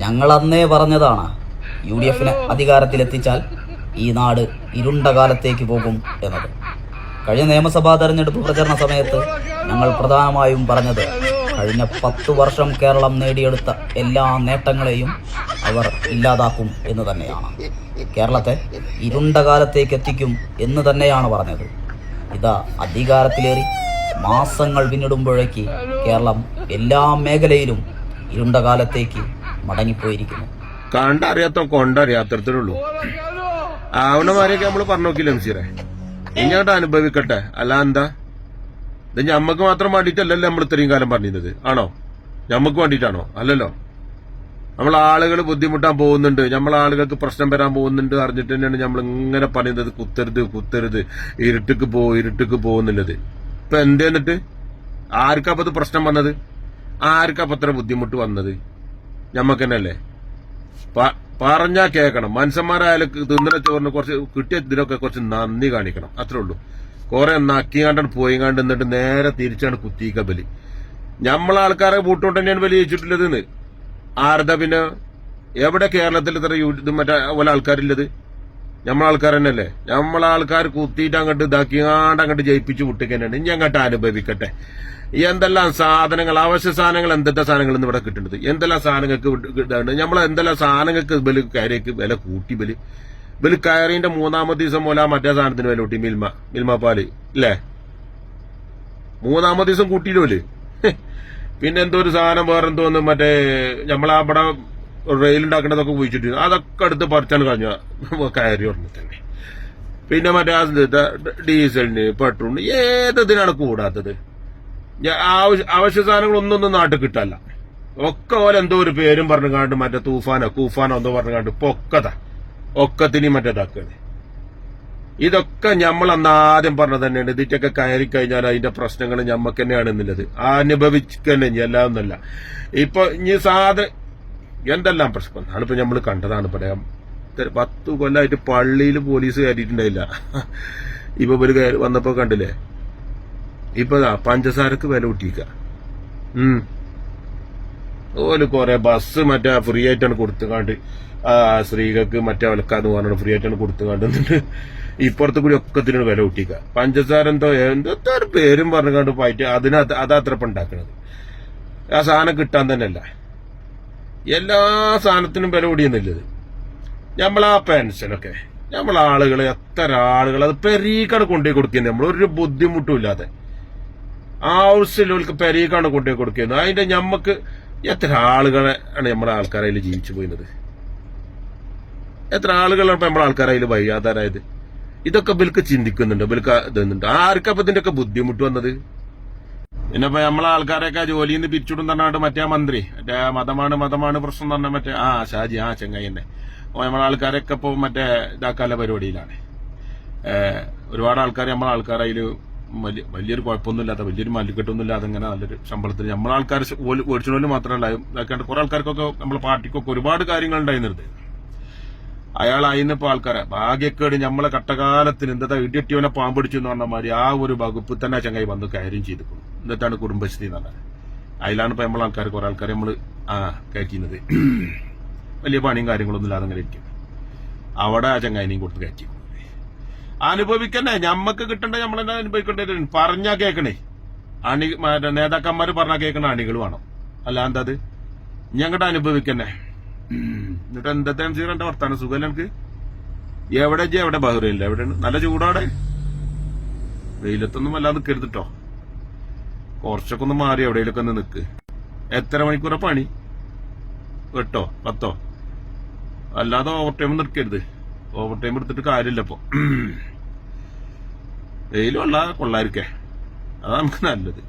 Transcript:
ഞങ്ങൾ അന്നേ പറഞ്ഞതാണ്, UDF അധികാരത്തിലെത്തിച്ചാൽ ഈ നാട് ഇരുണ്ട കാലത്തേക്ക് പോകും എന്നത്. കഴിഞ്ഞ നിയമസഭാ തെരഞ്ഞെടുപ്പ് പ്രചരണ സമയത്ത് ഞങ്ങൾ പ്രധാനമായും പറഞ്ഞത്, കഴിഞ്ഞ 10 വർഷം കേരളം നേടിയെടുത്ത എല്ലാ നേട്ടങ്ങളെയും അവർ ഇല്ലാതാക്കും എന്ന് തന്നെയാണ്. കേരളത്തെ ഇരുണ്ട കാലത്തേക്ക് എത്തിക്കും എന്ന് തന്നെയാണ് പറഞ്ഞത്. ഇതാ അധികാരത്തിലേറി മാസങ്ങൾ പിന്നിടുമ്പോഴേക്ക് കേരളം എല്ലാ മേഖലയിലും ഇരുണ്ട കാലത്തേക്ക് മടങ്ങിപ്പോയിരിക്കുന്നു. കണ്ടറിയാത്ത കൊണ്ടറിയാത്തരത്തിലുള്ളൂ. ആവണമാരെയൊക്കെ നമ്മൾ പറഞ്ഞു നോക്കില്ല മിസ്റ്ററെ, ഇങ്ങോട്ട് അനുഭവിക്കട്ടെ. അല്ല എന്താ ഇത് ഞമ്മക്ക് മാത്രം വേണ്ടിയിട്ടല്ലല്ലോ നമ്മൾ ഇത്രയും കാലം പറഞ്ഞിരുന്നത്? ആണോ? ഞമ്മക്ക് വേണ്ടിയിട്ടാണോ? അല്ലല്ലോ. നമ്മൾ ആളുകൾ ബുദ്ധിമുട്ടാൻ പോകുന്നുണ്ട്, നമ്മളെ ആളുകൾക്ക് പ്രശ്നം വരാൻ പോകുന്നുണ്ട് അറിഞ്ഞിട്ട് തന്നെയാണ് നമ്മൾ ഇങ്ങനെ പറയുന്നത്, കുത്തരുത്, ഇരുട്ടിക്ക് പോകുന്നുള്ളത്. ഇപ്പൊ എന്തേന്നിട്ട് ആർക്കപ്പത് പ്രശ്നം വന്നത്? ആർക്കപ്പത്ര ബുദ്ധിമുട്ട് വന്നത്? ഞമ്മക്ക് തന്നെയല്ലേ. പറഞ്ഞാ കേൾക്കണം. മനുഷ്യന്മാരായാലും തിന്നണ ചോറിന് കുറച്ച് കിട്ടിയ ഇതിനൊക്കെ കുറച്ച് നന്ദി കാണിക്കണം. അത്രേ ഉള്ളൂ. കുറെ നക്കിയാണ്ടാണ് പോയിങ്ങാണ്ട് എന്നിട്ട് നേരെ തിരിച്ചാണ് കുത്തിക്ക ബലി. നമ്മളാൾക്കാരെ കൂട്ടോട്ട് തന്നെയാണ് ബലി ജയിച്ചിട്ടുള്ളത്. ആരതാ പിന്നെ? എവിടെ കേരളത്തിൽ ഇത്ര ഇത് മറ്റേ പോലെ ആൾക്കാരില്ലത്? നമ്മളാൾക്കാർ തന്നെയല്ലേ. നമ്മളാൾക്കാർ കുത്തിയിട്ട് അങ്ങോട്ട് ഇതാക്കിയാണ്ട് അങ്ങോട്ട് ജയിപ്പിച്ച് വിട്ടിക്കന്നെയാണ്. ഇനി അങ്ങോട്ട് അനുഭവിക്കട്ടെ. എന്തെല്ലാം സാധനങ്ങൾ, അവശ്യ സാധനങ്ങൾ, എന്തൊക്കെ സാധനങ്ങൾ ഇന്ന് ഇവിടെ കിട്ടുന്നത്? എന്തെല്ലാം സാധനങ്ങൾക്ക് ഇതാണ് എന്തെല്ലാം സാധനങ്ങൾക്ക് ബലി കയറിക്ക് വില കൂട്ടി ബലി കയറിന്റെ 3-ാമത്തെ ദിവസം പോലെ മറ്റേ സാധനത്തിന് വില കൂട്ടി. മിൽമ പാല് ഇല്ലേ? 3-ാമത്തെ ദിവസം കൂട്ടിയില്ലേ? പിന്നെ എന്തോ ഒരു സാധനം വേറെന്തോന്ന് മറ്റേ നമ്മളവിടെ റെയിലുണ്ടാക്കേണ്ടതൊക്കെ ഉപയോഗിച്ചിട്ട് അതൊക്കെ അടുത്ത് പറിച്ചാണ് കഴിഞ്ഞ കയറി ഉടനെ തന്നെ. പിന്നെ മറ്റേ ഡീസലിന്, പെട്രോളിന് ഏതിനാണ് കൂടാത്തത്? അവശ്യ സാധനങ്ങളൊന്നും നാട്ടിൽ കിട്ടല്ല. ഒക്കെ പോലെ എന്തോ ഒരു പേരും പറഞ്ഞു കാണ്ട് മറ്റേ കൂഫാനോ എന്തോ പറഞ്ഞു കാണ്ട് ഇപ്പൊ ഒക്കത്തിനി മറ്റേതാക്കാണ്. ഇതൊക്കെ നമ്മൾ അന്ന് ആദ്യം പറഞ്ഞത് തന്നെയാണ്. ഇതിറ്റൊക്കെ കയറി കഴിഞ്ഞാൽ അതിന്റെ പ്രശ്നങ്ങൾ ഞമ്മക്ക് തന്നെയാണ് എന്നുള്ളത് അനുഭവിക്കന്നെ എല്ലാം ഒന്നല്ല. ഇപ്പൊ ഇനി എന്തെല്ലാം പ്രശ്നം ആണിപ്പോ നമ്മൾ കണ്ടതാണ്. പറയാം 10 കൊല്ലമായിട്ട് പള്ളിയിൽ പോലീസ് കയറിയിട്ടുണ്ടായില്ല. ഇപ്പൊ വന്നപ്പോ കണ്ടില്ലേ? ഇപ്പൊ പഞ്ചസാരക്ക് വില കൂട്ടിക്ക. ഓല് കൊറേ ബസ് മറ്റേ ഫ്രീ ആയിട്ടാണ് കൊടുത്തുകാണ്ട് സ്ത്രീകൾക്ക് മറ്റേ വിലക്കാന്ന് പറഞ്ഞ ഫ്രീ ആയിട്ടാണ് കൊടുത്തുകാണ്ട് എന്നിട്ട് ഇപ്പുറത്ത് കൂടി ഒക്കത്തിനാണ് വില കൂട്ടിക്ക. പഞ്ചസാര എന്തോ ഒരു പേരും പറഞ്ഞുകൊണ്ട് പോയിട്ട് അതത്ര ഉണ്ടാക്കണത്. ആ സാധനം കിട്ടാൻ തന്നെയല്ല. എല്ലാ സാധനത്തിനും വില കൂടിയെന്നില്ലത്. നമ്മളാ പെൻഷനൊക്കെ നമ്മളാളുകള് എത്ര ആളുകൾ അത് പെരീക്കാണ് കൊണ്ടുപോയി കൊടുക്കുന്നത്. നമ്മളൊരു ബുദ്ധിമുട്ടും ഇല്ലാതെ ആവശ്യമുള്ളവർക്ക് പെരീക്കാണ് കൊണ്ടുപോയി കൊടുക്കുന്നത്. അതിന്റെ ഞമ്മക്ക് എത്ര ആളുകളെ ആണ് നമ്മളെ ആൾക്കാരതിൽ ജീവിച്ചു പോയിരുന്നത്? എത്ര ആളുകളാണ് ഇപ്പൊ നമ്മളെ ആൾക്കാരതിൽ വയ്യാതാരായത്? ഇതൊക്കെ ബിൽക്ക് ചിന്തിക്കുന്നുണ്ട്, ബിൽക്ക് ഇതുന്നുണ്ട്. ആർക്കപ്പൊ ഇതിന്റെ ഒക്കെ ബുദ്ധിമുട്ട് വന്നത്? പിന്നെ ഇപ്പൊ നമ്മളെ ആൾക്കാരൊക്കെ ജോലിയിൽ നിന്ന് പിരിച്ചുവിടും പറഞ്ഞാണ്ട് മറ്റേ മന്ത്രി മറ്റേ മതമാണ് പ്രശ്നം എന്ന് പറഞ്ഞാൽ മറ്റേ ഷാജി ചെങ്ങായി തന്നെ. നമ്മളെ ആൾക്കാരൊക്കെ ഇപ്പൊ മറ്റേ ഇതാക്കാനുള്ള പരിപാടിയിലാണ്. ഒരുപാട് ആൾക്കാർ നമ്മളെ ആൾക്കാരതിൽ വലിയൊരു കുഴപ്പമൊന്നുമില്ലാത്ത, വലിയൊരു മല്ലിക്കെട്ടൊന്നുമില്ലാതെ ഇങ്ങനെ നല്ലൊരു ശമ്പളത്തിൽ നമ്മളെ ആൾക്കാർ ഓടിച്ചോല് മാത്രമല്ല ഇതാക്കാണ്ട് കുറെ ആൾക്കാർക്കൊക്കെ നമ്മളെ പാർട്ടിക്കൊക്കെ ഒരുപാട് കാര്യങ്ങൾ ഉണ്ടായിരുന്നത്. അയാളായിന്നിപ്പോ ആൾക്കാരെ ഭാഗ്യക്കേട് നമ്മളെ കട്ടകാലത്തിന് എന്താ ഇടിയട്ടിയോനെ പാമ്പിടിച്ചു എന്ന് പറഞ്ഞ മാതിരി ആ ഒരു വകുപ്പ് തന്നെ ചങ്ങായി വന്ന് കാര്യം ചെയ്തിരിക്കുന്നു. എന്നിട്ടാണ് കുടുംബശ്രീ എന്ന് പറഞ്ഞത്. അതിലാണ് ഇപ്പൊ നമ്മളെ ആൾക്കാർ കുറെ ആൾക്കാരെ നമ്മള് കയറ്റുന്നത്. വലിയ പണിയും കാര്യങ്ങളൊന്നും ഇല്ലാതെ അങ്ങനെ ഇരിക്കും. അവിടെ ആ ചങ്ങായിനെയും കൊടുത്ത് കയറ്റി അനുഭവിക്കണ്ടേ? ഞമ്മക്ക് കിട്ടണ്ടേ? നമ്മളെന്നെ അനുഭവിക്കേണ്ടി വരും. പറഞ്ഞാ കേക്കണേ. നേതാക്കന്മാര് പറഞ്ഞാ കേൾക്കണ അണികൾ വേണം. അല്ല എന്താ അത് ഞങ്ങടെ അനുഭവിക്കന്നെ. എന്നിട്ട് എന്താ എന്റെ വർത്താനം? സുഖമല്ല എനിക്ക്? എവിടെ ബഹ്റൈനില്ല? എവിടെയാണ്? നല്ല ചൂടാടെ. വെയിലത്തൊന്നും വല്ലാതെ നിൽക്കരുതിട്ടോ. കുറച്ചൊക്കെ ഒന്ന് മാറി എവിടെയൊക്കെ ഒന്ന് നിൽക്ക്. എത്ര മണിക്കൂറാ പണി? 8 10? അല്ലാതെ ഓവർ ടൈം നിൽക്കരുത്. ഓവർ ടൈം എടുത്തിട്ട് കാര്യമില്ല. ഇപ്പൊ വെയിലും കൊള്ളാതിരിക്കേ, അതാ നമുക്ക് നല്ലത്.